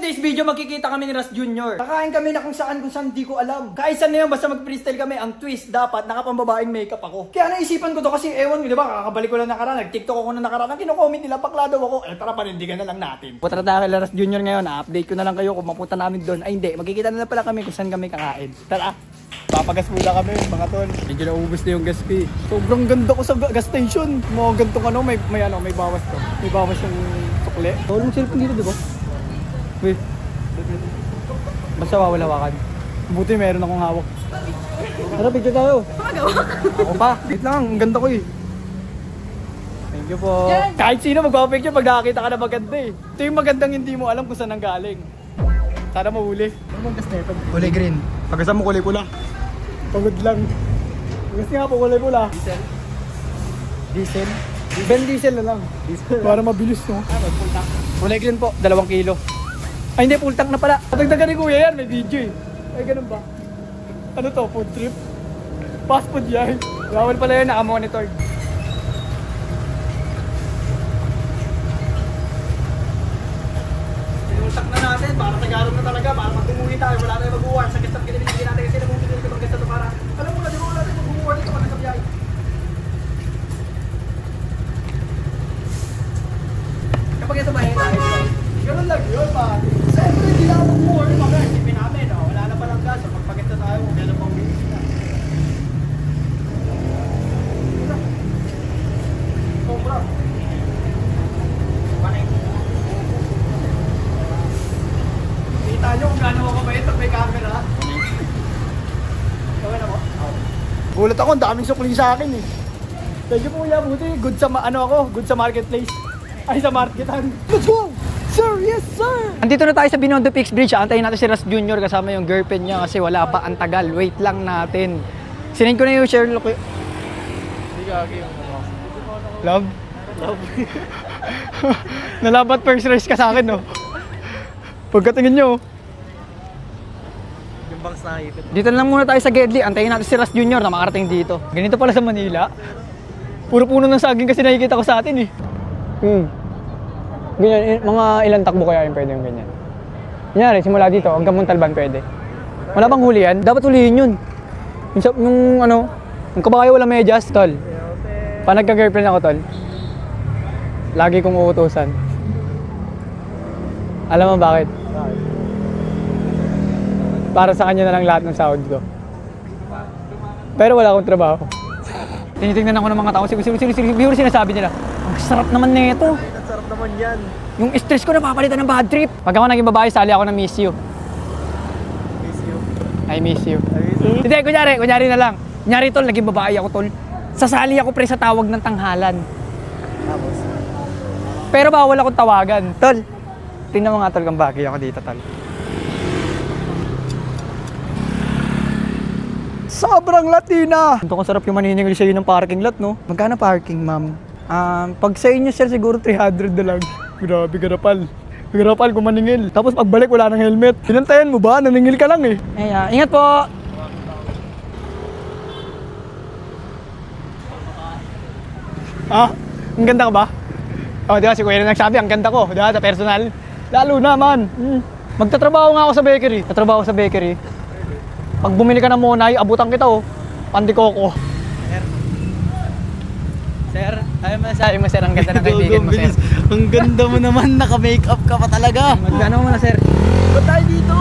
today's video, magkikita kami ni Ras Jr. Kakain kami na kung saan di ko alam. Kaisan na yun, basta mag-freestyle kami. Ang twist, dapat nakapambabaeng makeup ako. Kaya naisipan ko to kasi ewan, di ba, kakabalik ko lang nakaraan. Nag-tiktok ako na nakaraan. Kino-comment nila, bakla daw ako. Tara, panindigan na lang natin. Putra tayo kay Ras Jr. ngayon. Update ko na lang kayo kung mapunta namin doon. Ay hindi, magkikita na pala kami kung saan kami kakain. Tara, papagas muna kami mga tol. Medyo naubos na yung gas fee. Sobrang ganda ko sa gas station. Mga gantong ano, may bawas to. May bawas yung sukle. Walang cellphone dito, di ba? Wait. Basta wawalawakan. Buti meron akong hawak. Tara, picture tayo. Ako pa. Wait lang, ang ganda ko eh. Thank you po. Yes. Kahit sino magpapicture pag nakakita ka na maganda eh. Ito yung magandang hindi mo alam kung saan ang galing. Sana mahuli. Ano bang gas na ito? Kulay green. Pagkasama mo kulay pula. Pagod lang. Gusto nga po kulay pula. Diesel? Diesel? Ben diesel na lang. Diesel. Para mabilis no? Full tank. Kulay green po, 2 kilo. Ay hindi, full tank na pala. Patagdagan ni kuya yan, may video eh. Ay ganun ba? Ano to, food trip? Fast food yan. Bawal pala yan, naka-monitor. Pinultak na natin, para tagarong na talaga, para magtumuhi tayo. Wala na yung mag-uwar. Sa gastang kinibigyan natin kasi namumili ka mag-gasta to para. Alam mo na, di ba wala na yung mag-uwar dito pag nagsabihay. Kapag ito ba tayo? Ganun lang yun pa. Siyempre, hindi na mag-uwar. Mga isipin namin, oh. Wala na palang gas. Magpagkita tayo, kung kailan pang bilis na. Sobra. Kita nyo kung gano'n ako ba ito, may camera. Gawin ako? Gulat ako, ang daming sukli sa akin eh. Thank you po kuya, buti. Good sa, good sa marketplace. Ay, sa marketan. Let's go! Sir, yes sir! Andito na tayo sa Binondo Peaks Bridge. Antayin natin si Ras Jr. kasama yung girlfriend niya kasi wala pa, ang tagal. Wait lang natin. Sinend ko na yung share look. Hindi kaki yung love? Love. Nalabat first race ka sa akin, no? Pagkatingin nyo. Yung bangs nakikita. Dito na lang muna tayo sa Gedli. Antayin natin si Ras Jr. na makarating dito. Ganito pala sa Manila. Puro puno ng saging kasi nakikita ko sa atin, eh. Ganyan, mga ilang takbo kaya yung pwede yung ganyan. Kunyari, simula dito, hanggang Montalban pwede. Wala bang huli yan? Dapat hulihin yun. Yung kabayo walang medyas, tol. Pa nagka-girlfriend ako, tol. Lagi kong uutusan. Alam mo bakit? Para sa kanya na lang lahat ng sahod ko. Pero wala akong trabaho. Tinitingnan ako ng mga tao, siguro sinasabi nila, ang sarap naman nito. Ang sarap naman yan. Yung stress ko napapalitan ng bad trip. Pag ako naging babae, sali ako ng miss you. Miss you? I miss you. Hindi, kunyari na lang. Kunyari tol, naging babae ako tol. Sasali ako pre sa tawag ng tanghalan. Tapos? Pero bawal akong tawagan. Tol, tingnan mo nga tol kung bagay ako dito tol. Sobrang Latina! Ito ko sarap yung maniningil sa'yo ng parking lot, no? Magkano parking, ma'am? Pag sa inyo, sir, siguro 300 na lang. Grabe, garapal. Garapal kung maningil. Tapos pagbalik, wala ng helmet. Pinantayan mo ba? Naningil ka lang eh. Ay, ingat po! Ang ganda ka ba? Di ba, si Kuya na nagsabi, ang ganda ko. Di ba, sa personal. Lalo naman. Magtatrabaho nga ako sa bakery. Tatrabaho sa bakery. Pag bumili ka ng monay, abutan kita oh. Pandikoko. Sir, ayaw mo sabi mo sir, ang ganda ng kaibigan mo sir. Ang ganda mo naman, naka-makeup ka pa talaga. Magkano mo na sir? Ba't tayo dito?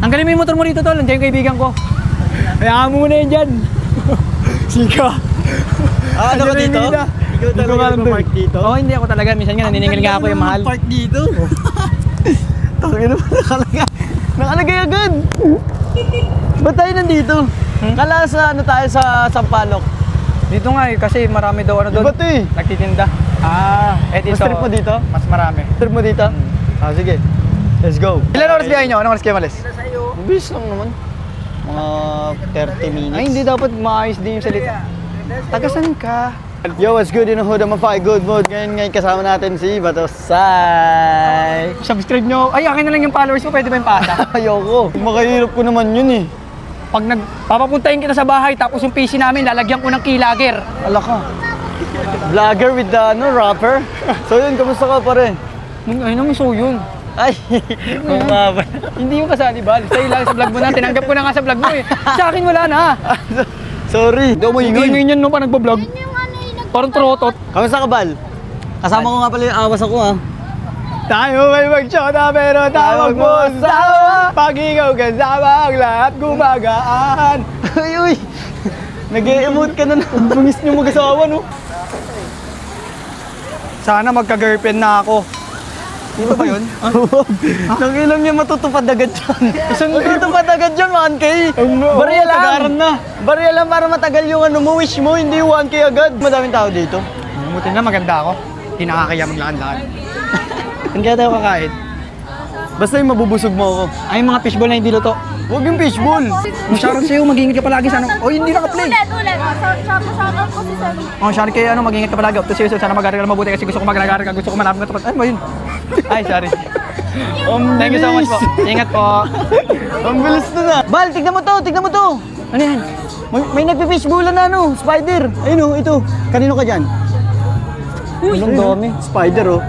Tanggalin mo yung motor mo rito tol, nandiyan yung kaibigan ko. Kaya mo muna yun dyan. Sika. Ano ka dito? Ikaw talaga nag-park dito? Oo, hindi ako talaga. Minsan nga naniningil nga ako yung mahal. Ang ganda park dito. Tanggalin mo nakalagay. Nakalagay agad! Ba't tayo nandito? Kala sa tayo sa Sampaloc? Dito nga eh, kasi marami daw doon. Ba't eh? Nagtitinda. Mas trip mo dito? Mas marami. Trip mo dito? Sige. Let's go. Ilan oras biyahe nyo? Anong oras kayo malis? Mabilis lang naman. Mga 30 minutes. Ay, hindi dapat maayos din yung salita. Tagasan ka? Yo, what's good in the hood? I'm a good mood. Ngayon kasama natin si Batosay. Subscribe nyo. Ay, akin na lang yung followers mo. Pwede ba yung pasa? Ayoko. Makahirap ko naman yun eh. Pag papapuntahin kita sa bahay, tapos yung PC namin, lalagyan ko ng keylogger. Ala ka. Vlogger with the rapper. So yun, kamusta ka pare? Ay naman so yun. Ay, kumaba. Hindi yung kasali bal. Sa'yo lang sa vlog mo na. Tinanggap ko na nga sa vlog mo eh. Sa akin wala na. Sorry. Hindi ako maingay. Ingay nyo pa nagbablog. Parang trotot. Kamusta ka, Bal? Kasama ko nga pala yung awas ako ah. Tayo may mag-shota pero tawag mo sawa. Pag ikaw kasama ang lahat gumagaan. Uy, uy. Nag-e-emote ka na na. Bungis nyo mag-asawa no. Sana magka-girlfriend na ako. Dito ba yun? Nangilang niya matutupad agad dyan. Matutupad agad dyan, 1K. Barya lang. Tagaran na. Barya lang para matagal yung ano mo, wish mo, hindi 1K agad. Madaming tao dito. Buti na maganda ako. Hindi nakakaya maglakad-lakad. Saan kaya tayo kakain? Basta yung mabubusog mo ako. Ay, mga fishball na hindi luto. Huwag yung fishball. Shoutout sa'yo, mag-ingat ka palagi sana. Oh, hindi naka-play. Ulit. Shoutout ko si Sammy. Oh, shoutout kayo, mag-ingat ka palagi. To sa'yo, sana mag-aaral ka mabuti kasi gusto ko mag-aaral ka. Gusto ko manapin ka tapat. Ay, ba yun? Ay, sorry. Thank you so much po. Ingat po. Ang bilis na. Bal, tignan mo to, tignan mo to. Ano yan? May nagpipishballan na ano, spider. Ayun oh, ito. Kanino ka dyan? Anong dami? Spider oh.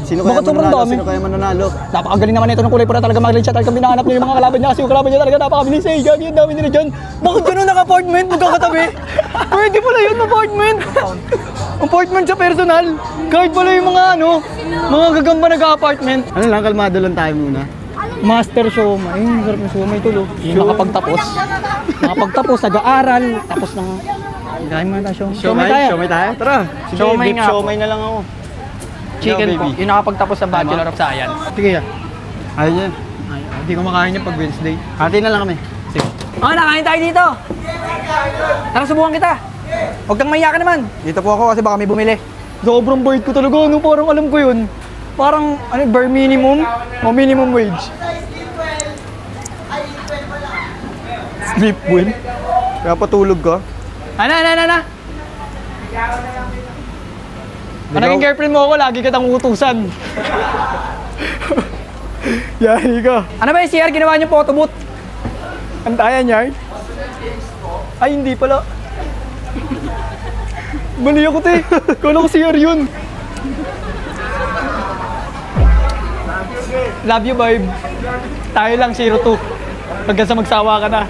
Sino kaya Bakit sobrang mananalo? dami? Sino kaya mananalo? Napakagaling naman ito ng kulay pura talaga mag-line shot. Talagang binahanap niya yung mga kalaban niya kasi yung kalaban niya talaga napakabilis eh. Gagi, ang dami nila dyan. Bakit gano'n naka-apartment? Magkakatabi? Pwede pala yun, apartment. Apartment sa personal. Kahit pala yung mga ano, mga gagamba nag-apartment. Ano lang, kalmado lang tayo muna. Master Shoma. Ay, sarap ng Shoma ito lo. Yung nakapagtapos. Nakapagtapos, nag-aaral. Tapos ng... Gahin mo na tayo. Shomay tayo. Shomay tayo? Tara. Sige, Shomay beef nga. shomay na lang ako. Chicken Ikaw, po. baby. Yung nakapagtapos sa Bachelor of Science. Sige yan. Ayun yan. Hindi ko makain niya pag Wednesday. Hati na lang kami. Sige. Nakain tayo dito. Tara, subukan kita. Huwag kang mahiya ka naman. Dito po ako kasi baka may bumili. Sobrang bait ko talaga. Ano, parang alam ko yun. Parang ano, bare minimum o minimum wage. Sleep win. Kaya patulog ka. Ana. Naging girlfriend mo ako, lagi kitang utusan. Yari ka. Ano ba yung CR? Ginawa niyo photo booth? Antayan niya? Ay, hindi pala. Mali ako, te. Kala ko CR yun. Love you, babe. Tayo lang, 0-2. Hanggang sa magsawa ka na.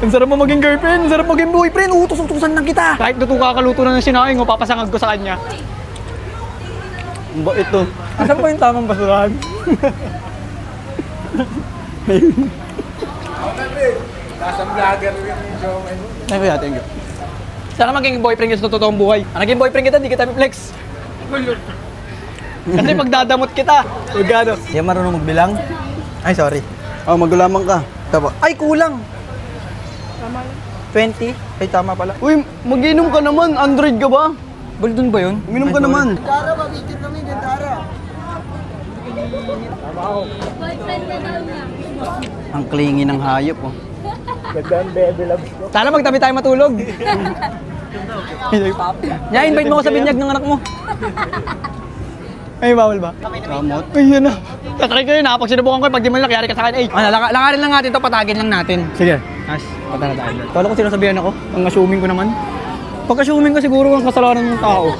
Ang sarap mo maging girlfriend, ang sarap maging boyfriend, utos-utusan lang kita. Kahit luto kakaluto na ng sinaing, papasangag ko sa kanya. Ang bait to. Asan pa yung tamang basurahan? Nasang vlogger yung Jomay mo. Thank you. Sana maging boyfriend kita sa totoong buhay. Naging boyfriend kita, di kita flex. Kasi magdadamot kita. Magano? Hindi marunong magbilang? Ay, sorry. Oh, magulaman ka. Tapa. Ay, kulang. Tama lang. 20? Ay, tama pala. Uy, mag-inom ka naman. Android ka ba? Buldun ba yun? Uminom ka naman. Boyfriend na daw niya. Ang clingy ng hayop oh. Gandang baby loves ko. Sana magtabi tayo matulog. Yeah, invite mo ako sa binyag ng anak mo. Ay, bawal ba? Kamot. Ay, yan na. Tatry ko yun ha. Pag sinubukan ko, pag di mo lang nangyari ka sa akin, ay, langarin lang natin to, patagin lang natin. Sige. As, patara tayo. Kala ko sinasabihan ako. Ang assuming ko naman. Pag assuming ko siguro ang kasalanan ng tao.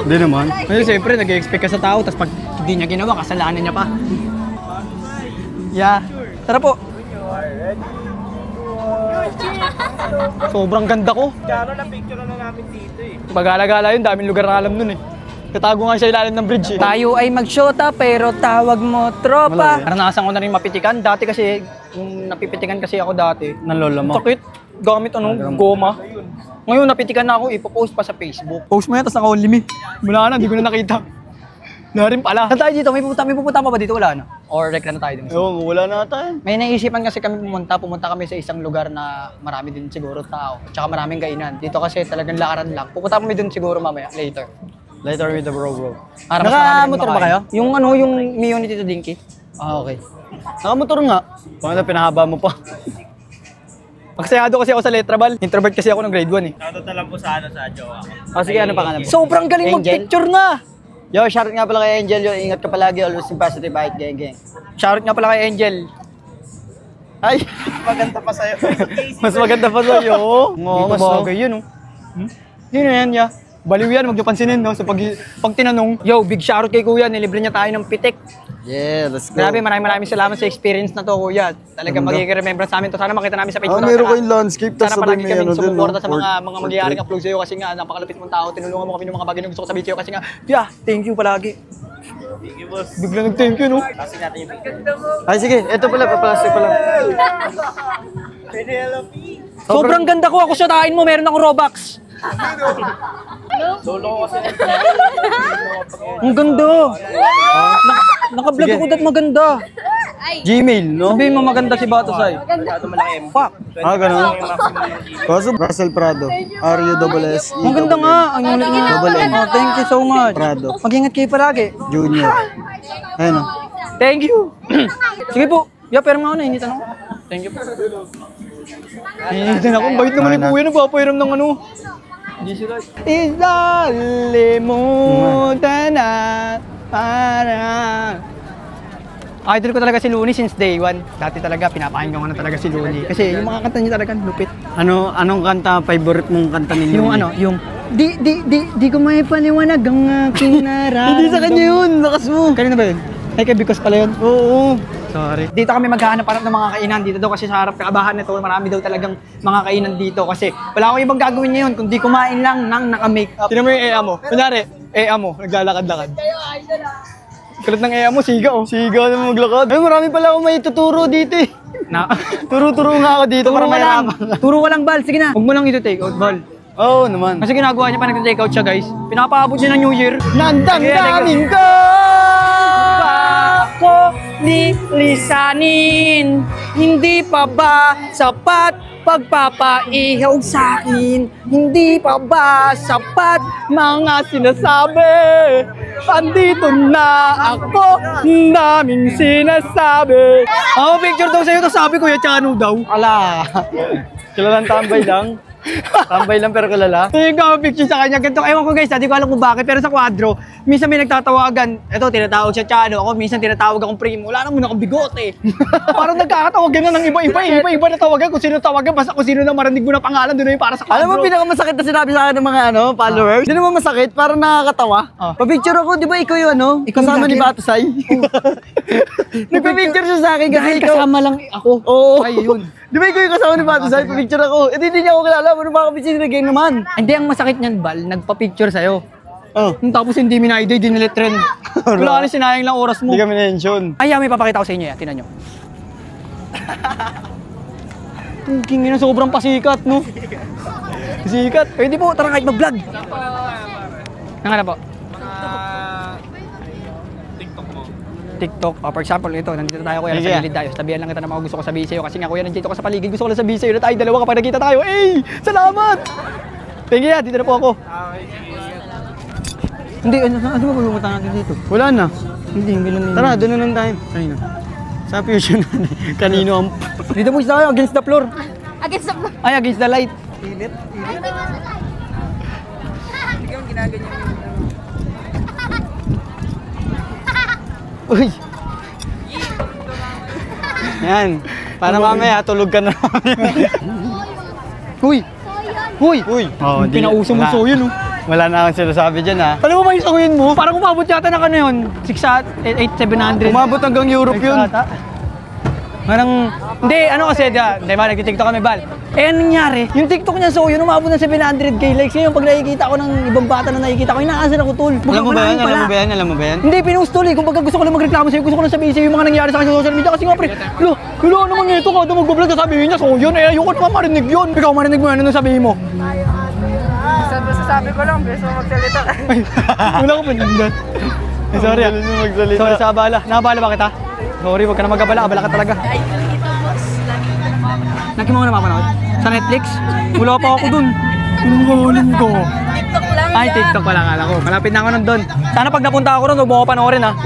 Hindi naman. Kasi siyempre, nag-expect ka sa tao, tapos pag hindi niya ginawa, kasalanan niya pa. Yeah. Tara po. Sobrang ganda ko. Kano na picture na namin dito eh. Pag-alagala yun, daming lugar na alam nun eh. Tatago nga siya ilalim ng bridge eh. Tayo ay magsyota pero tawag mo tropa. Naranasan ko na rin mapitikan. Dati kasi, yung napipitikan kasi ako dati. Ng lola mo. Sakit. Gamit goma. Ngayon napitikan na ako, ipopost pa sa Facebook. Post mo yan, tapos naka-only me. Wala na, hindi ko na nakita. Na rin pala. Saan tayo dito? May pupunta pa ba dito? Wala na? Or rek na tayo din? Ewan ko, wala na tayo. May naisipan kasi kami pumunta kami sa isang lugar na marami din siguro tao. Tsaka maraming kainan. Dito kasi talagang lakaran lang. Pupunta kami dun siguro mamaya, later. Later with the bro. Para mas marami Naka-motor ba makain. kayo? Yung ano, yung Mio ni Tito Dinky. Ah, okay. Nakamotor nga. Paano pinahaba mo pa? Magsayado kasi ako sa Letrabal. Introvert kasi ako ng grade 1 eh. Shoutout na lang po sa jowa ko. Oh, sige, ano pa ka na? Sobrang galing Angel? mag-picture na! Yo, shoutout nga pala kay Angel. Yo, ingat ka palagi. Always in positive vibe, geng. Shoutout nga pala kay Angel. Ay! Maganda pa sa'yo. Mas maganda pa sa'yo. Dito bagay yun oh. Yun na yan, ya. Baliw yan, huwag niyo pansinin, no? So pag tinanong, yo, big shoutout kay Kuya, nilibre niya tayo ng pitik. Yeah, let's go. Grabe, maraming salamat sa experience na to, Kuya. Talagang magiging remembrance sa amin to. Sana makita namin sa page ko. meron ko yung landscape, Sana tas palagi sabay may kami ano din, sumuporta no? sa mga magyayaring upload sa'yo kasi nga napakalapit mong tao. Tinulungan mo kami ng mga bagay na gusto ko sabihin sa'yo kasi nga, yeah, thank you palagi. Thank you, boss. Biglang nag-thank you, no? Kasi natin yung picture. Ay, sige. Ito pala, paplastic pala. Pwede LP. Sobrang ganda ko. Ako shotain mo, meron akong Robux. Solo ko kasi. Ang ganda. Naka-vlog ako dat maganda. Gmail, no? Sabihin mo maganda si Batasay. Masyado malaki. Fuck. Ganun. Yung maximum ng Gmail. Kaso Russell Prado. R-U-S-S-E. Ang ganda nga. Ang Double N. Oh, thank you so much. Prado. Mag-ingat kayo palagi. Junior. Ayun, no? Thank you. Sige po. Yeah, pero mga ano, hindi tanong. Thank you po. Hindi na akong bait naman ni Kuya. Nagpapairam ng ano. Isalimutan na para. Idol ko talaga si Looney since day one. Dati talaga pinapakinggan ko na talaga si Looney. Kasi yung mga kanta niya talaga lupit. Anong kanta, favorite mong kanta ni Yung ano, yung di ko may paliwanag ang aking nararamdaman. Hindi sa kanya yun, lakas mo. Kanina ba yun? Ay, kay Because pala yun? Oo. Sorry. Dito kami maghahanap ng mga kainan dito daw kasi sa harap kaabahan nito marami daw talagang mga kainan dito kasi wala akong ibang gagawin ngayon kundi kumain lang ng naka-makeup. Tingnan mo yung EA mo. Kunyari, EA mo, naglalakad-lakad. Kulit ng EA mo, siga oh. Siga na maglakad. Ay, marami pala akong may tuturo dito eh. Turo-turo nga ako dito para mahirapan. Turo ko lang, Bal. Sige na. Huwag mo lang ito take out, Bal. Oo naman. Kasi ginagawa niya pa nag-take out siya, guys. Pinapaabot niya ng New Year. Nandamdamin ko! Ako nilisanin, hindi pa ba sapat pagpapaihaw sa akin? Hindi pa ba sapat mga sinasabi? Andito na ako, daming sinasabi. Ako picture daw sa'yo, to sabi ko, Chano daw. Ala. Kilalang tambay lang. Tambay lang pero kilala. So yung picture sa kanya, ganito, ewan ko guys, hindi ko alam kung bakit, pero sa kwadro, minsan may nagtatawagan, eto, tinatawag siya Chano, ako minsan tinatawag akong primo, wala naman akong bigote. Parang nagkakatawagan na ng iba-iba na tawagan, kung sino tawagan, basta kung sino na marinig mo na pangalan, doon na yung para sa kwadro. Alam mo, pinakamasakit na sinabi sa akin ng mga followers? Hindi naman masakit, parang nakakatawa. Pa-picture ako, di ba ikaw yung kasama ni Batusay? Nagpa-picture siya sa akin kasi Dahil ikaw. kasama lang ako. Oo. Ay, yun. Di ba ikaw yung kasama ni Batusay? Pa-picture ako. Eh, hindi niya ako kilala. Ano ba kapitsin na gang naman? Hindi, ang masakit niyan, Bal, nagpa-picture sa'yo. Oh. Tapos hindi minayday, dinilit trend. Wala ka sinayang lang oras mo. Hindi kami na-mention. Ay, may papakita ko sa inyo yan. Tinan nyo. King na sobrang pasikat, no? Pasikat. Pwede po, tara kahit mag-vlog. Nangalan po? TikTok mo. TikTok. For example, ito, nandito tayo kuya, Sige. nasa gilid tayo. Sabihan lang kita na mga gusto ko sabihin sa'yo. Kasi nga kuya, nandito ko sa paligid. Gusto ko lang sabihin sa'yo na tayo dalawa kapag nakita tayo. Eh! Salamat! Thank you, dito na po ako. Hindi, ano ba pumunta natin dito? Wala na. Hindi, lang. Tara, doon na lang tayo. Kanino? Sa fusion na. Kanino ang... Dito po tayo, against the floor. Against the block. Ay, against the light. Uy! Yan. Para mamaya, tulog ka na. Uy! Uy! Uy! Oh, Pinauso mo so yun, oh. Wala na akong sinasabi dyan, ha? Alam mo ba yung sakuyin mo? Parang umabot yata ng ano yun? 8,700. Umabot hanggang Europe yun. Parang, hindi, ano kasi, di ba, nag-tiktok kami, Bal. Eh, anong nangyari? Yung TikTok niya, so yun, umabot ng 700k likes. Ngayon, pag nakikita ko ng ibang bata na nakikita ko, inaasar ako, tol. Alam mo ba yan? Alam mo ba yan? Alam mo ba yan? Hindi, pinost tol eh. Kung baga gusto ko lang magreklamo sa'yo, gusto ko lang sabihin sa'yo yung mga nangyari sa akin sa social media. Kasi nga, pre, ano naman ito ka? Ito mag-vlog na sabihin niya, so yun, eh, ayoko naman marinig yun. Ikaw marinig mo yan, ano sabihin mo? Sabi ko lang, beso magsalita. Ay, wala ko panindan. Ay, sorry ah. Sorry sa abala. Naabala ba kita? Sorry, wag ka na mag-abala. Abala ka talaga. Lagi mo na mapanood? Sa Netflix? Wala pa ako dun. Tulungan ko. TikTok lang. Ay, TikTok pala kala ko. Malapit na ako nandun. Sana pag napunta ako ron, huwag mo ko panoorin ha.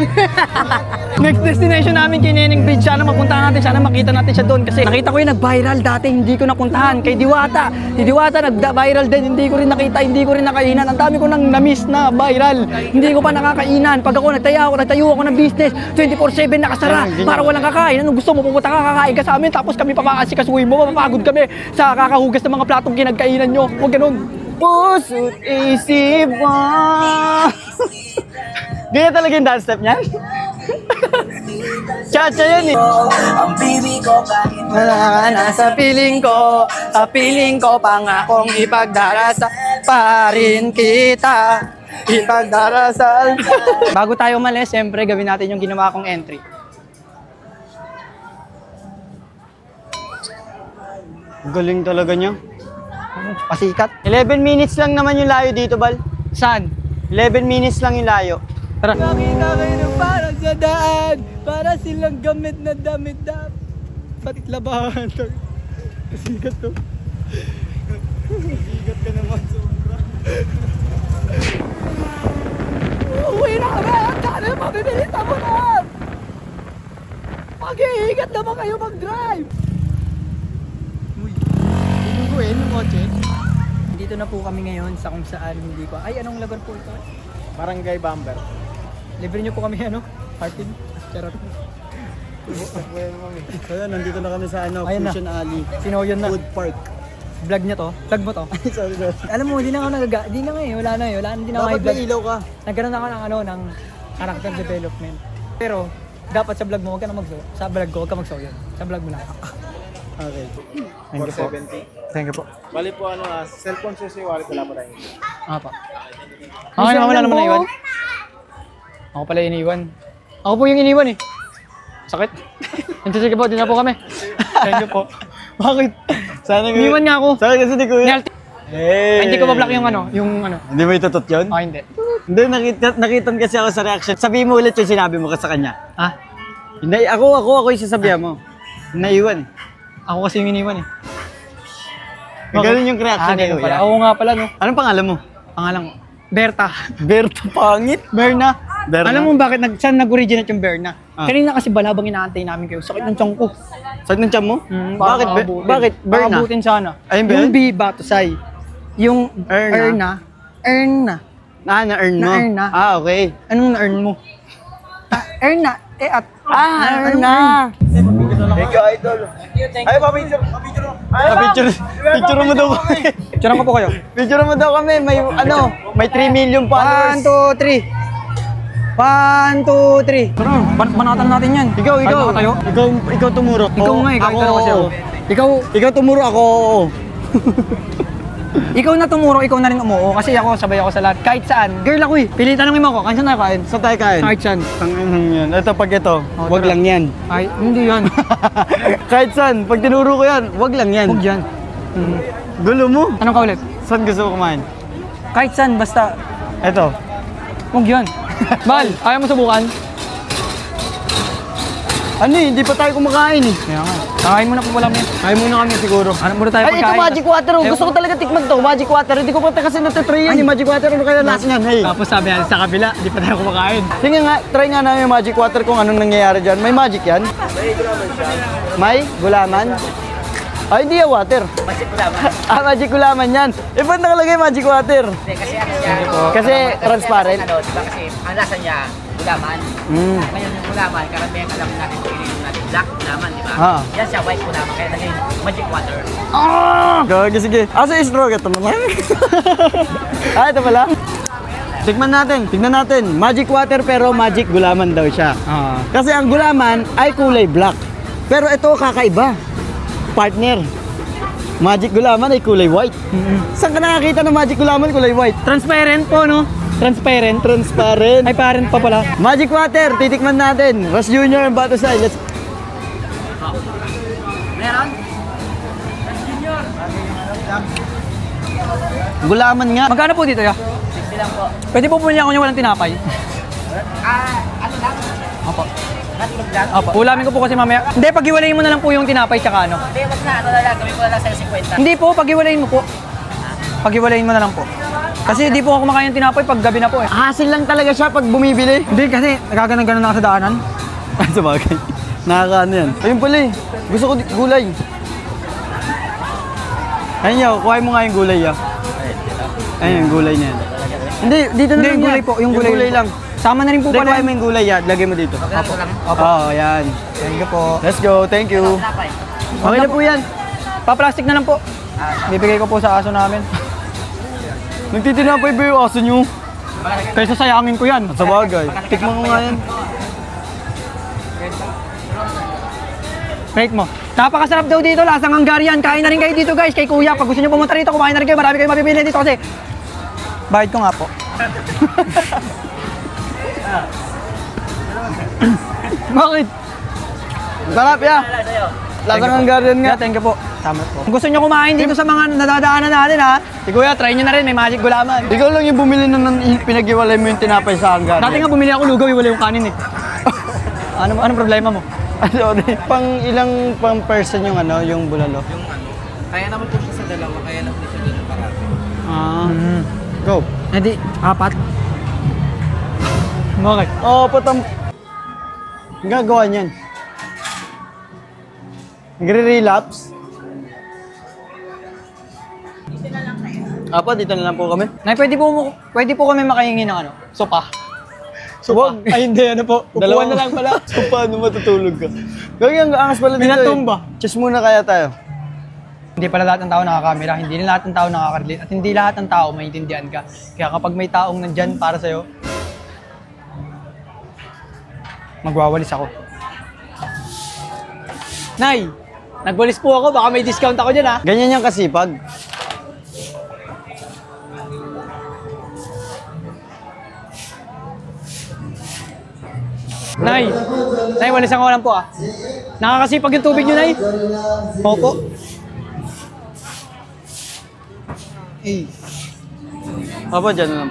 Next destination namin kay Neneng Bridge. Sana mapuntahan natin, sana makita natin siya doon. Kasi nakita ko yung nag-viral dati, hindi ko napuntahan. Kay Diwata. Si Diwata nag-viral din, hindi ko rin nakita, hindi ko rin nakainan. Ang dami ko nang na-miss na viral. Hindi ko pa nakakainan. Pag ako nagtayo ako ng business, 24/7 nakasara. Para walang kakain. Anong gusto mo? Pupunta ka, kakain ka sa amin. Tapos kami papaasikasuhin mo, mapapagod kami sa kakahugas ng mga platong kinagkainan nyo. Huwag ganun. puso't isip mo. Ganyan talaga yung dance step niyan? Cha-cha yan eh. Ang bibi ko kahit Wala ka na sa piling ko, pangakong ipagdarasal pa rin kita. Ipagdarasal. Bago tayo umalis, siyempre gawin natin yung ginawa kong entry. Galing talaga niya. Pasikat. 11 minutes lang naman yung layo dito, Bal. Saan? 11 minutes lang yung layo. Tara. Nakita kayo ng parang sa daan, para silang gamit na damit na patit labahan. Pasikat to. Pasikat ka naman sobra. Uwi na kami! Ang dami mabibilita mo na! Mag-iingat naman kayo mag-drive! Uy, binungguin ng kotse. Dito na po kami ngayon sa kung saan hindi ko... Ay, anong lugar po ito? Barangay Bamber. Libre niyo po kami parking. Charot. Kaya nandito na kami sa Ayun na. Fusion Alley. Sino yun na? Food Park. Vlog niya to? Vlog mo to? Sorry, sorry. Alam mo, di na ako di na nga eh. Wala na eh. Hindi na ako Dapat i-vlog. may ilaw ka. Nagkaroon ako ng character development. Pero, dapat sa vlog mo, huwag ka na mag-show. Sa vlog ko, huwag ka mag-show yun. Sa vlog mo lang. Okay. Thank you po. 470. Thank you po. Bali po cellphone siya wallet wala pa tayo. Apa. Okay naman, wala naman naiwan. Ako pala iniwan. Ako po yung iniwan eh. Sakit. Sige po, di na po kami. Thank you po. Bakit? Sana Iniwan nga ako. Sana kasi di ko yun. Hey! Hindi ko ba-block yung ano. Hindi mo itutot yun? Oh, hindi. Hindi, nakitan kasi ako sa reaction. Sabihin mo ulit yung sinabi mo sa kanya. Ah? Hindi, ako yung sasabihan mo. Naiwan. Ako kasi yung iniwan eh. Ganun yung reaction niya. ganun pala. Oo nga pala no. Anong pangalan mo? Pangalan ko. Berta. Berta pangit. Berna. Berna. Alam mo bakit saan nag-originate yung Berna? Ah. Kanina kasi balabang inaantay namin kayo. Sakit ng tiyan ko. Sakit ng tiyan mo? Bakit? Bakit? Berna? Berna? Abutin sana. Ayun ba Yung yun? B, Batusay. Yung Erna? Erna. Na-earn mo? Na-earn na. Ah, okay. Anong na-earn mo? Erna. Erna. Thank you, idol. Ay, pa-picture. Picture mo daw kami. Picturean ko po kayo. Picture mo daw kami. May 3 million 1, followers. 2, 3. 1, 2, 3. Tara, banatan natin yan. Ikaw. Tayo. Ikaw tumuro. Ikaw nga eh, kahit ano kasi ako. Ikaw tumuro, ako. Ikaw na tumuro, ikaw na rin umuo. Kasi ako, sabay ako sa lahat. Kahit saan. Girl ako eh. Pili, tanongin mo ako. Kahit saan tayo kain? Saan tayo kain? Kahit saan. Tangan yan. Ito, pag ito, wag tara. lang yan. Ay, hindi yan. Kahit saan, pag tinuro ko yan, wag lang yan. Huwag yan. Gulo mo. Anong ka ulit? Saan gusto mo kumain? Kahit saan, basta. Ito. Huwag yan. Mal, ayaw mo subukan? Ano eh, hindi pa tayo kumakain eh. Kaya nga. Kakain muna po wala mo yan. Kain muna kami siguro. Ano muna tayo Ay, ito pagkain? Magic Water. Gusto ko talaga tikman to. Magic Water. Hindi ko pa kasi natitry yan. Yung Magic Water, ano kaya lasa niyan? Hey. Tapos sabi yan, sa kabila, hindi pa tayo kumakain. Sige nga, try nga namin yung Magic Water kung anong nangyayari dyan. May magic yan? May gulaman? Ay, hindi yan water. Magic gulaman. Magic gulaman yan. Eh, ba't nakalagay Magic Water? Hindi, kasi ano siya. Kasi transparent. Ano, diba kasi ang lasa niya, gulaman. Ngayon yung gulaman, karamihan alam natin kung ininom natin. Black gulaman, di ba? Ah. Yan siya, white gulaman. Kaya naging magic water. Gagi, sige. Asa yung straw? Ito naman. Ito pala. Tignan natin. Magic Water pero magic gulaman daw siya. Kasi ang gulaman ay kulay black. Pero ito kakaiba. Partner. Magic gulaman ay kulay white. Saan ka nakakita ng magic gulaman kulay white? Transparent po, no? Transparent. Ay, parent pa pala. Magic Water, titikman natin. Ras Junior and Batusay. Let's... Meron? Gulaman nga. Magkano po dito, ya? 60 lang po. Pwede po pumili ako niya walang tinapay. Ano lang? Opo. Natlog lang? Opo. Ulamin ko po kasi mamaya. Hindi, pag-iwalayin mo na lang po yung tinapay tsaka ano. Hindi, wag na. Ano na lang, gawin ko na lang sa'yo 50. Hindi po, pag-iwalayin mo po. Pag-iwalayin mo na lang po. Kasi di po ako kumakain ng tinapay pag gabi na po eh. Hassle lang talaga siya pag bumibili. Hindi kasi nagaganon-ganon na ako sa daanan. Ay, sabagay. Nakakaano yan. Ayun pala eh. Gusto ko gulay. Ayun yaw, kuhain mo nga yung gulay yaw. Ayun yung gulay niya. Hindi, dito na Hindi, lang yung gulay yan. po, yung gulay lang. Sama na rin po Hindi, pala. kuhain mo yung gulay yan. Lagay mo dito. Opo lang. Oo, yan. Thank you po. Let's go, thank you. Tapay. Okay na po yan. Pa-plastic na lang po. Bibigay ko po sa aso namin. Nagtitinapay ba yung aso nyo? Kaysa sayangin ko yan. Sa bagay. Tikman ko nga yan. Rate mo. Napakasarap daw dito, lasang Hungarian. Kain na rin kayo dito guys, kay Kuya. Pag gusto nyo pumunta rito, kumain na rin kayo. Marami kayo mapipili dito kasi. Bayad ko nga po. Bakit? Sarap ya. Lasang Hungarian nga. Yeah, thank you po. Tama po. Kung gusto nyo kumain dito sa mga nadadaanan natin ha, si Kuya, try nyo na rin, may magic gulaman. Ikaw lang yung bumili na pinag-iwalay mo yung tinapay sa Hungarian. Dati nga bumili ako lugaw, wala yung kanin eh. Anong problema mo? Pang ilang pang person yung ano, yung bulalo? Kaya naman po siya sa dalawa, kaya naman po siya dito parati. Go. Hindi, 4. Bakit? Oh, patang... Ang gagawa niyan. Nagre-relapse. Apa, dito na lang po kami. Nay, pwede po kami makahingi ng ano, sopa. Wag. Ay, hindi, ano po. Upuan na lang pala. So, paano matutulog ka? Gawin ang angas pala dito Pinatumba. Cheers muna kaya tayo. Hindi pala lahat ng tao nakakamera, hindi na lahat ng tao nakaka-relate, at hindi lahat ng tao maintindihan ka. Kaya kapag may taong nandyan para sa'yo, magwawalis ako. Nay, nagwalis po ako, baka may discount ako dyan ha. Ganyan yung kasipag. Nay, walisan ko lang po ah. Nakakasipag yung tubig nyo, Nay. Opo. Apa, dyan na lang.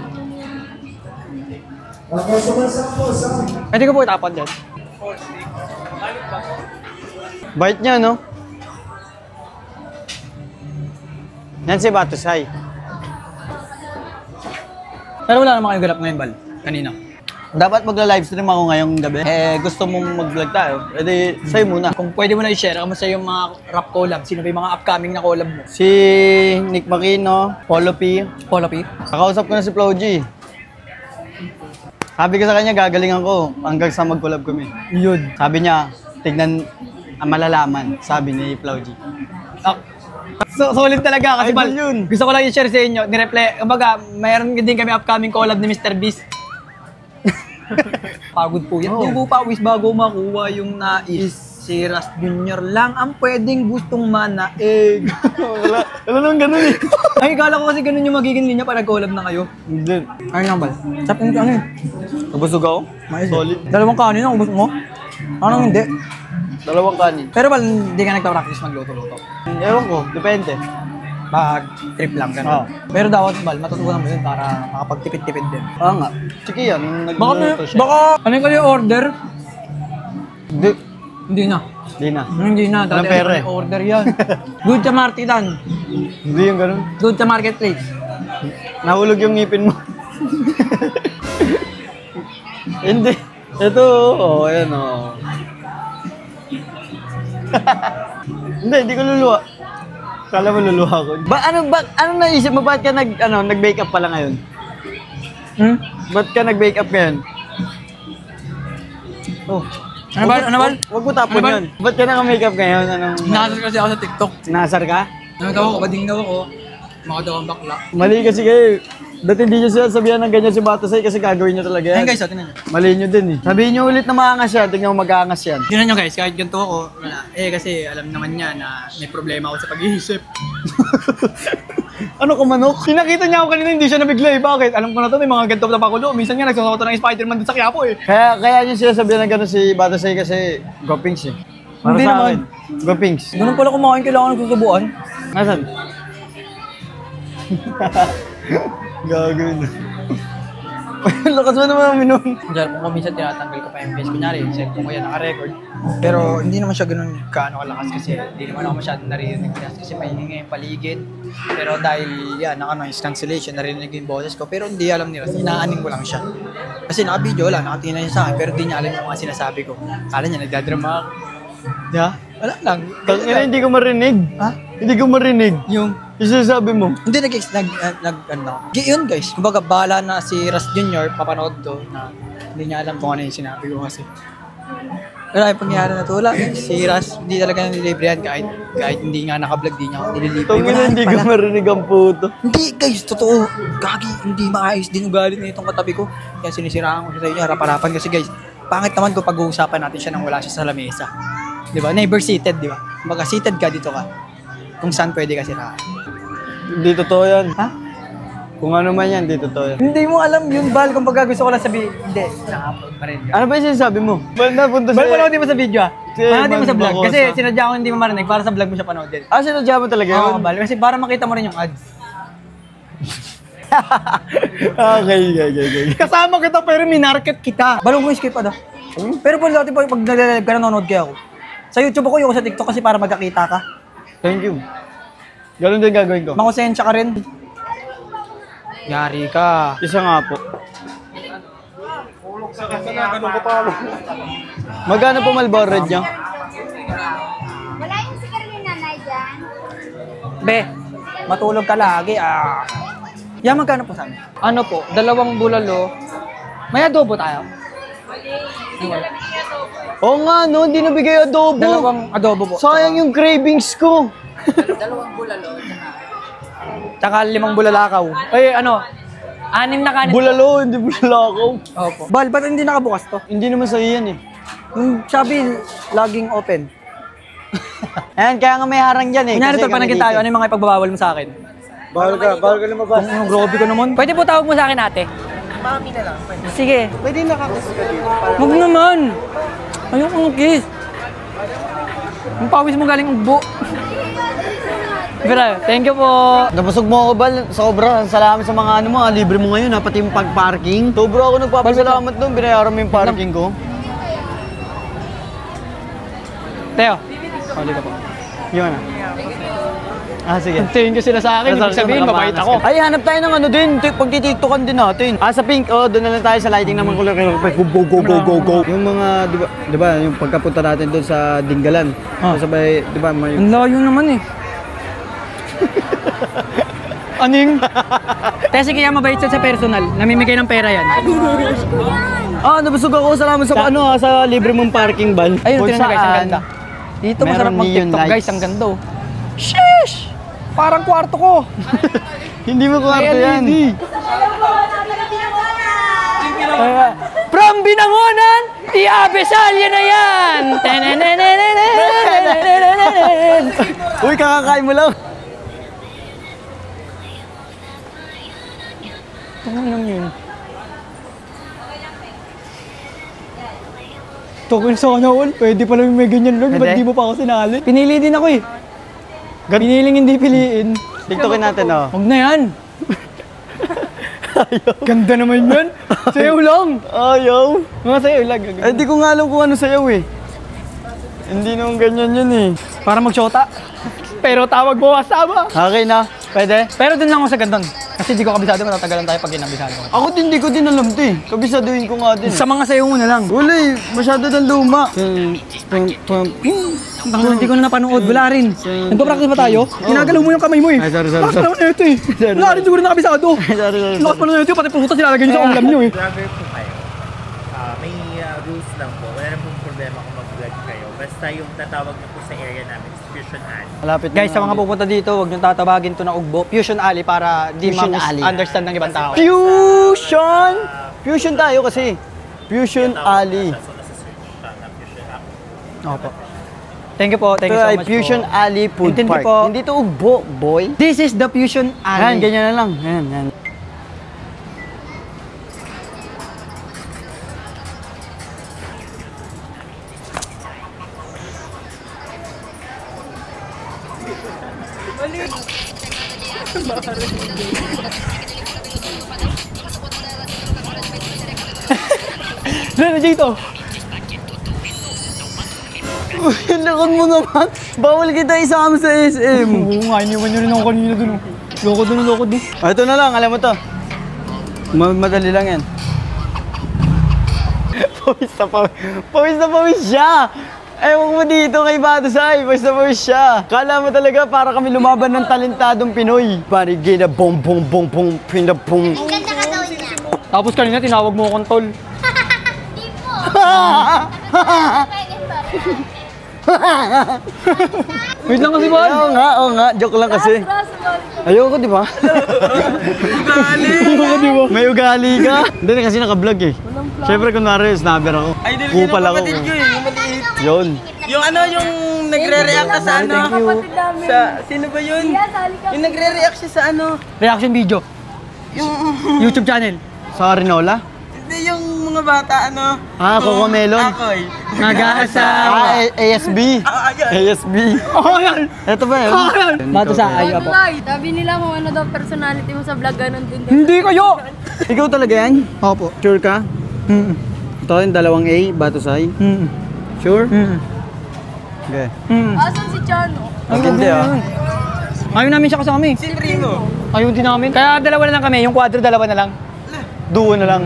Pwede ko po itapon dyan. Bite niya, no? Yan si Batusay. Pero wala naman kayong galap ngayon, Bal. Kanina. Dapat magla-livestream ako ngayong gabi. Gusto mong mag-vlog tayo? Pwede sa'yo muna. Kung pwede mo na i-share, kamusta yung mga rap collab? Sino ba yung mga upcoming na collab mo? Si Nick Makino, Polo P. Polo P? Kakausap ko na si Flo G. Sabi ko sa kanya, gagalingan ko hanggang sa mag-collab kami. Yun. Sabi niya, tignan ang malalaman, sabi ni Flo G. Solid talaga kasi Idol Bal, yun. gusto ko lang i-share sa inyo. Ni-reply, kumbaga, mayroon din kami upcoming collab ni Mr. Beast. Pagod po yan. Dugo pawis bago makuha yung nais. Si Ras Junior lang ang pwedeng gustong manaig. Wala nang ganun eh. Ay, kala ko kasi ganun yung magiging linya para collab na kayo. Hindi. Ayun lang, Bal. Sapin ko ano eh. Nabusog ako? Solid. Dalawang kanin ang ubos mo? Anong hindi? Dalawang kanin. Pero Bal, hindi ka nagpa-practice magluto-luto. Ewan ko, depende. Pag trip lang, gano'n. Pero dapat Bal, matutunan mo yun para makapagtipid-tipid din. Oo nga. Sige yan, nagluluto siya. Ano yung kayo order? Hindi. Hindi na. Hindi na. Dati pera eh. order yan. Good sa Martitan. Hindi yung ganun. Good sa Marketplace. Nahulog yung ngipin mo. Hindi. Ito, ayan Hindi ko luluwa. Kala mo luluha ko. Ano naisip mo? Ba't ka nag-bake up pala ngayon? Ba't ka nag-bake up ngayon? Oh. Ano ba? Wag mo tapon Ano ba? yun. Ba't ka naka-makeup ngayon? Nasar kasi ako sa TikTok. Nasar ka? Ano daw ako, bading daw ako. Mga daw ang bakla. Mali kasi kayo. Dati hindi nyo siya sabihan ng ganyan si Batasay kasi gagawin nyo talaga yan. Ayun guys, tingnan nyo. Mali nyo din eh. Sabihin nyo ulit na maangas yan, tingnan mo mag-aangas yan. Tingnan nyo guys, kahit ganito ako, wala. Kasi alam naman niya na may problema ako sa pag-iisip. Ano ka manok? Pinakita niya ako kanina, hindi siya nabigla eh. Bakit? Alam ko na to, may mga ganito na pakulo. Minsan nga nagsusuot ng Spider-Man dun sa Quiapo eh. Kaya nyo siya sabihan ng gano'n si Batasay kasi Gopings eh. Para Hindi sa naman. akin, Gopings. Ganun pala kumain, kailangan nagsusubuan. Nasaan? Gagawin na. Lakas mo naman minum. Diyan, kung minsan tinatanggal ko pa yung face, kunyari, cellphone ko yan, naka-record. Pero hindi naman siya ganun kaano kalakas kasi hindi naman ako masyadong naririnig kasi maingay yung paligid. Pero dahil yan, noise cancellation, narinig yung boses ko. Pero hindi alam nila, inaaning ko lang siya. Kasi naka-video, nakatingin na siya sa akin, pero hindi niya alam yung mga sinasabi ko. Kala niya, nagdadrama ako. Yeah? Wala lang. Hindi ko marinig. Ha? Hindi ko marinig. Yung sinasabi mo. hindi yun guys. Kumbaga bahala na si Ras Junior papanood to na hindi niya alam kung ano yung sinabi ko kasi. Wala yung pangyayari na to. Wala. Si Ras, hindi talaga nililibre yan. Kahit hindi nga nakablog, di niya ako nililibre. Tungin hindi ko marinig ang puto. Hindi guys, totoo. Gagi, hindi maayos din ugali na itong katabi ko. Kaya sinisiraan ko siya sa inyo, harap-harapan kasi guys, pangit naman kung pag-uusapan natin siya nang wala siya sa lamesa. Di ba? Never seated, di ba? Baga seated ka, dito ka. Kung saan pwede ka siraan. Hindi totoo yan. Ha? Kung ano man yan, hindi totoo yan. Hindi mo alam yun, Bal. Kung pagka gusto ko lang sabihin, hindi. Naka-upload pa rin yun. Ano ba yung sinasabi mo? Ba't napunta Bal, panoodin mo sa video ah. Sige, Panoodin mo sa vlog. Barbosa. Kasi sinadya ko hindi mo marinig para sa vlog mo siya panoodin. Ah, sinadya mo talaga Oo, yun? Bal. Kasi para makita mo rin yung ads. Okay. Kasama kita pero minarket kita. Balong mo skip ano? Pero po dati pag nagla-live ka, nanonood kaya ako. Sa YouTube ako, yung sa TikTok kasi para magkakita ka. Thank you. Ganun din gagawin ko. Makonsensya ka rin. Yari ka. Isa nga po. Magkano po Malboro Red nyo? Wala yung sikar ni nanay dyan. Be, matulog ka lagi ah. Yan, magkano po sa amin? Ano po, 2 bulalo. May adobo tayo? Oo nga, no? Hindi nabigay adobo. 2 adobo po. Sayang yung cravings ko. 2 bulalo. Tsaka 5 bulalakaw. Ay, ano? 6 na kanin. Bulalo, hindi bulalakaw. Opo. Bal, ba't hindi nakabukas to? Hindi naman sa'yo yan eh. Yung sabi, laging open. Ayan, kaya nga may harang dyan eh. Kunyari, Kasi tagpanagin kami tayo, dito. ano yung mga ipagbabawal mo sa akin? Bawal ka lumabas. Ang grobe ko naman. Pwede po tawag mo sa akin, ate? Mami na lang. Sige. Pwede nakakas ka dito. Huwag naman. Ayoko ng kiss. Ang pawis mo galing ugbo. Pero, thank you po. Nabusog mo ako, Bal. Sobra. Salamat sa mga ano mo. Libre mo ngayon, ha? Pati yung pag-parking. Sobra ako nagpapasalamat doon. Binayaran mo yung parking ko. Teo. Huli ka po. Yun na. Ah, sige. Thank you sila sa akin. Ibig sabihin, mabait ako. Ay, hanap tayo ng ano din. Pagtitiktokan din natin. Ah, sa pink. Oh, doon na lang tayo sa lighting naman kulay. Go. Yung mga, di ba, yung pagkapunta natin doon sa Dinggalan. Ah. Sabay, di ba, may... Ang layo naman eh. Aning? Te, sige, mabait siya sa personal. Namimigay ng pera yan. Ah, nabusog ako. Salamat sa ano, sa libre mong parking, Bal. Ayun, Kung tingnan guys, ang saan. ganda. Dito Meron masarap neon mag-tiktok lights. guys, ang ganda oh. Sheesh! Parang kwarto ko. Hindi mo kwarto yan. From Binangonan, Abesalya na yan! Uy, kakakain mo lang. Ano yun? Token sa kanya, Wal. Pwede pala yung may ganyan lang. Ba't di mo pa ako sinali? Pinili din ako eh. Piniling hindi piliin. TikTokin natin, oh. Huwag na yan. Ganda naman yan. Sayaw lang. Ayaw. Mga sayaw lang. Eh, di ko nga alam kung ano sayaw eh. Hindi naman ganyan yun eh. Para magsyota. Pero tawag mo kasama. Okay na. Pwede? Pero dun lang ako sa gandun. Kasi di ko kabisado, matatagalan tayo pag inabisado ko. Ako din, di ko din alam to eh. Kabisaduhin ko nga din. Sa mga sayaw mo na lang. Wala eh. Masyado ng luma. Baka hindi ko na napanood. Wala rin. Nagpa-practice ba tayo? Ginagalaw mo yung kamay mo eh. Ay, sorry. Lakas naman na ito eh. Wala rin siguro nakabisado. Lakas pa na ito. Pati putas nilalagay niyo sa ulam niyo eh. Vlogger po kayo. May rules lang po. Wala na pong problema kung mag-vlog kayo. Basta yung tatawag na po sa area namin is Fusion Alley. Malapit na Guys, sa nga. mga pupunta dito, huwag niyong tatawagin to na ugbo. Fusion Alley para di Fusion Alley. ma-understand ng ibang tao. Fusion! Fusion tayo kasi. Fusion Alley. So, nasa-search na Fusion Alley. Opo. Thank you po. Thank Ito you so ay much Fusion po. Alley Food Intindi Park. po. Hindi to ugbo, boy. This is the Fusion Yan, Alley. ganyan na lang. Yan. Ano dito? Uy, lakad mo naman. Bawal kita isama sa SM. Oo nga, iniwan niyo rin ako kanina dun. Loko dun. Ah, ito na lang, alam mo to. Madali lang yan. Pawis na pawis siya. Ewan mo dito kay Badusay, pawis na pawis siya. Kala mo talaga para kami lumaban ng talentadong Pinoy. Parigina, bong, pinabong. Ang ganda ka daw niya. Tapos kanina tinawag mo akong tol. Di po. Pwede pa. Wait lang kasi, Bon. Oo nga. Joke lang kasi. Ayoko, di ba? Ayoko, di ba? May ugali ka. Hindi kasi naka-vlog eh. Siyempre, kunwari, snabber ako. Idol ko Kupal ng ako. kapatid ko eh, yung maliit. Yun. Yung ano, yung nagre-react ka sa ano? Sa, sino ba yun? Yung nagre-react siya sa ano? Reaction video. Yung, YouTube channel. Sa Rinola? hindi yung mga bata ano? Coco Melon. Akoy. Nag-aasawa. ASB. Ayun. ASB. Oh, yan. Ito ba yun? Bato sa ayo po. Sabi nila kung ano daw personality mo sa vlog, ganun din. Hindi kayo. Ikaw talaga yan? Opo. Sure ka? Ito yung 2 A, Batusay. Sure? Okay. Asan si Chano? Ang hindi ah. Ayaw namin siya kasama eh. Si Primo. Ayaw din namin. Kaya dalawa na lang kami. Yung quadro, dalawa na lang. Duo na lang.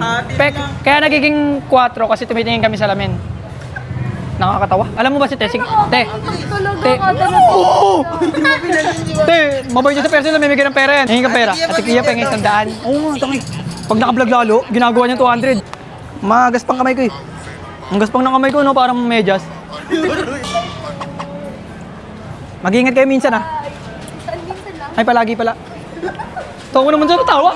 Kaya nagiging 4 kasi tumitingin kami sa lamin. Nakakatawa. Alam mo ba si Te? Te. Te. Oo! Te, mabay niya sa pera sila, may bigyan ng pera yan. Hingin ka pera. At si Kia pengis ng daan. Oo nga, tangi. Pag naka-vlog lalo, ginagawa niya 200. Magaspang kamay ko eh. Ang gaspang ng kamay ko, no? Parang medyas. Mag-iingat kayo minsan, ah. Ay, palagi pala. Tawa ko naman sa tawa.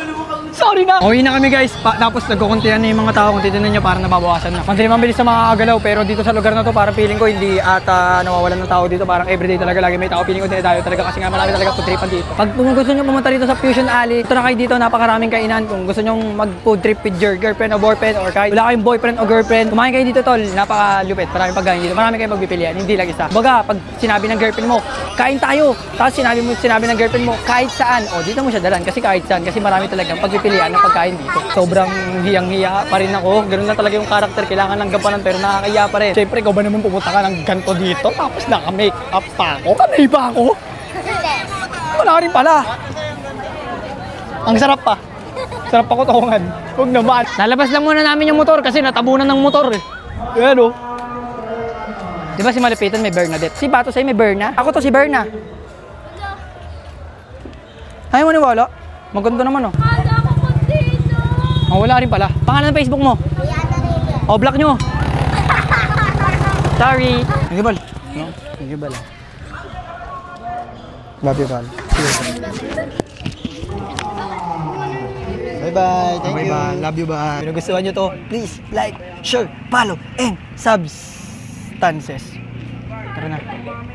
Sorry na. Okay na kami guys. Tapos nagkukuntihan na yung mga tao. Kung titignan nyo parang nababawasan na. Mabilis sa mga agalaw. Pero dito sa lugar na to parang feeling ko hindi ata nawawalan ng tao dito. Parang everyday talaga lagi may tao. Feeling ko din tayo talaga kasi nga marami talaga food tripan dito. Pag gusto nyo pumunta dito sa Fusion Alley, ito na kayo dito. Napakaraming kainan. Kung gusto nyo mag food trip with your girlfriend o boyfriend or kahit wala kayong boyfriend o girlfriend, kumain kayo dito tol. Napakalupit. Maraming pagkain dito. Marami kayong magpipilian. Hindi lang isa. Baga, pag sinabi ng girlfriend mo, kain tayo. Tapos sinabi ng girlfriend mo, kahit saan. O dito mo siya dalan kasi kahit saan. Kasi marami talagang pagpipilian ng pagkain dito. Sobrang hiyang-hiya pa rin ako. Ganun lang talaga yung karakter. Kailangan lang gampanan pero nakakahiya pa rin. Siyempre, ikaw ba naman pumunta ka ng ganito dito? Tapos naka-make up pa ako. Kanay ba ako? Wala rin pala. Ang sarap pa. Sarap ako tawangan. Huwag naman. Lalabas lang muna namin yung motor kasi natabunan ng motor eh. Yan o. Di ba si Malapitan may Bernadette? Si Bato sa'yo may Berna? Ako to si Berna. Ayaw mo niwala? Maganda naman oh. Oh, wala rin pala. Pangalan ng Facebook mo? Oh, block nyo. Sorry. Nagibal. No? Nagibal. Love you, Val. Bye-bye. Thank you. Bye-bye. Love you, bye. Kung nagustuhan nyo to, please like, share, follow, and substances. Tara na.